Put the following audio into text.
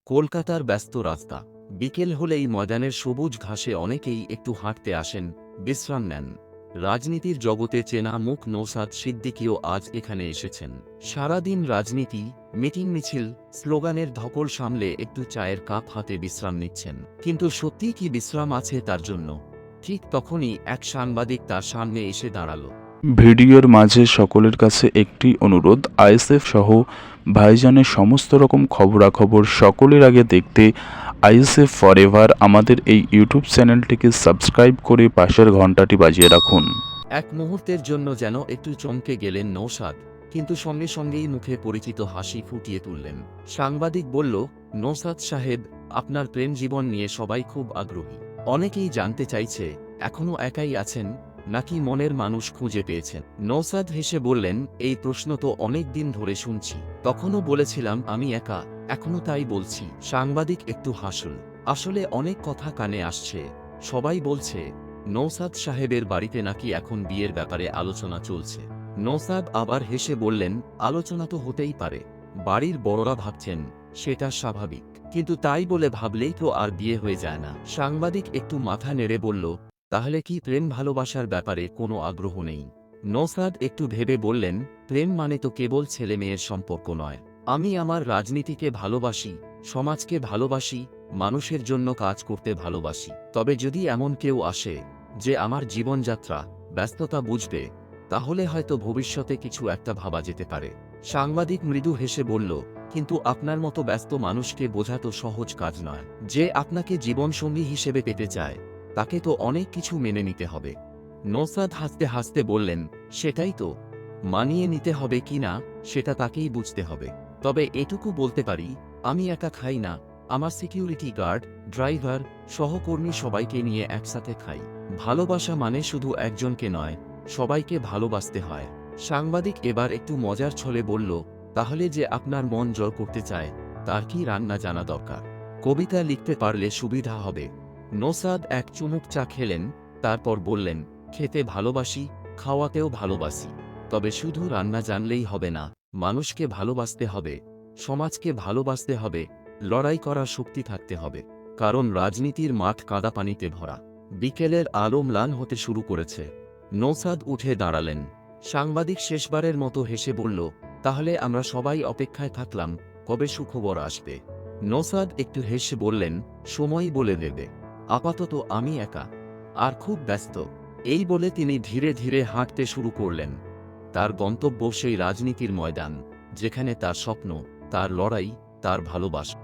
কলকাতার ব্যস্ত রাস্তা। বিকেল হলেই ময়দানের সবুজ ঘাসে অনেকেই একটু হাঁটতে আসেন, বিশ্রাম নেন। রাজনীতির জগতে চেনা মুখ নৌসাদ সিদ্দিকীও আজ এখানে এসেছেন। সারাদিন রাজনীতি, মিটিং মিছিল, স্লোগানের ধকল সামলে একটু চায়ের কাপ হাতে বিশ্রাম নিচ্ছেন। কিন্তু সত্যিই কি বিশ্রাম আছে তার জন্য? ঠিক তখনই এক সাংবাদিক তার সামনে এসে দাঁড়াল। ভিডিওর মাঝে সকলের কাছে একটি অনুরোধ, আইএসএফ সহ ভাইজানের সমস্ত রকম খবরাখবর সকলের আগে দেখতে আইএসএফ ফরএভার আমাদের এই ইউটিউব চ্যানেলটিকে সাবস্ক্রাইব করে পাশের ঘন্টাটি বাজিয়ে রাখুন। এক মুহূর্তের জন্য যেন একটু চমকে গেলেন নৌসাদ, কিন্তু সঙ্গে সঙ্গেই মুখে পরিচিত হাসি ফুটিয়ে তুললেন। সাংবাদিক বলল, নৌসাদ সাহেব, আপনার প্রেম জীবন নিয়ে সবাই খুব আগ্রহী। অনেকেই জানতে চাইছে, এখনও একাই আছেন নাকি মনের মানুষ খুঁজে পেয়েছেন? নৌসাদ হেসে বললেন, এই প্রশ্ন তো অনেক দিন ধরে শুনছি। তখনও বলেছিলাম আমি একা, এখনও তাই বলছি। সাংবাদিক একটু হাসল। আসলে অনেক কথা কানে আসছে। সবাই বলছে নৌসাদ সাহেবের বাড়িতে নাকি এখন বিয়ের ব্যাপারে আলোচনা চলছে। নৌসাদ আবার হেসে বললেন, আলোচনা তো হতেই পারে। বাড়ির বড়রা ভাবছেন, সেটা স্বাভাবিক। কিন্তু তাই বলে ভাবলেই তো আর বিয়ে হয়ে যায় না। সাংবাদিক একটু মাথা নেড়ে বলল, তাহলে কি প্রেম ভালোবাসার ব্যাপারে কোনো আগ্রহ নেই? নৌসাদ একটু ভেবে বললেন, প্রেম মানে তো কেবল ছেলে মেয়ের সম্পর্ক নয়। আমি আমার রাজনীতিকে ভালোবাসি, সমাজকে ভালোবাসি, মানুষের জন্য কাজ করতে ভালোবাসি। তবে যদি এমন কেউ আসে যে আমার জীবনযাত্রা, ব্যস্ততা বুঝবে, তাহলে হয়তো ভবিষ্যতে কিছু একটা ভাবা যেতে পারে। সাংবাদিক মৃদু হেসে বলল, কিন্তু আপনার মতো ব্যস্ত মানুষকে বোঝা তো সহজ কাজ নয়। যে আপনাকে জীবনসঙ্গী হিসেবে পেতে চায়, তাকে তো অনেক কিছু মেনে নিতে হবে। নৌসাদ হাসতে হাসতে বললেন, সেটাই তো। মানিয়ে নিতে হবে কিনা সেটা তাকেই বুঝতে হবে। তবে এটুকু বলতে পারি, আমি একা খাই না, আমার সিকিউরিটি গার্ড, ড্রাইভার, সহকর্মী সবাইকে নিয়ে একসাথে খাই। ভালোবাসা মানে শুধু একজনকে নয়, সবাইকে ভালোবাসতে হয়। সাংবাদিক এবার একটু মজার ছলে বলল, তাহলে যে আপনার মন জয় করতে চায়, তার কি রান্না জানা দরকার? কবিতা লিখতে পারলে সুবিধা হবে। নৌসাদ এক চুমুক চা খেলেন, তারপর বললেন, খেতে ভালোবাসি, খাওয়াতেও ভালোবাসি। তবে শুধু রান্না জানলেই হবে না, মানুষকে ভালোবাসতে হবে, সমাজকে ভালোবাসতে হবে, লড়াই করার শক্তি থাকতে হবে। কারণ রাজনীতির মাঠ কাদা পানিতে ভরা। বিকেলের আলো ম্লান হতে শুরু করেছে। নৌসাদ উঠে দাঁড়ালেন। সাংবাদিক শেষবারের মতো হেসে বলল, তাহলে আমরা সবাই অপেক্ষায় থাকলাম, কবে সুখবর আসবে? নৌসাদ একটু হেসে বললেন, সময়ই বলে দেবে। আপাতত আমি একা, আর খুব ব্যস্ত। এই বলে তিনি ধীরে ধীরে হাঁটতে শুরু করলেন। তার গন্তব্য সেই রাজনীতির ময়দান, যেখানে তার স্বপ্ন, তার লড়াই, তার ভালোবাসা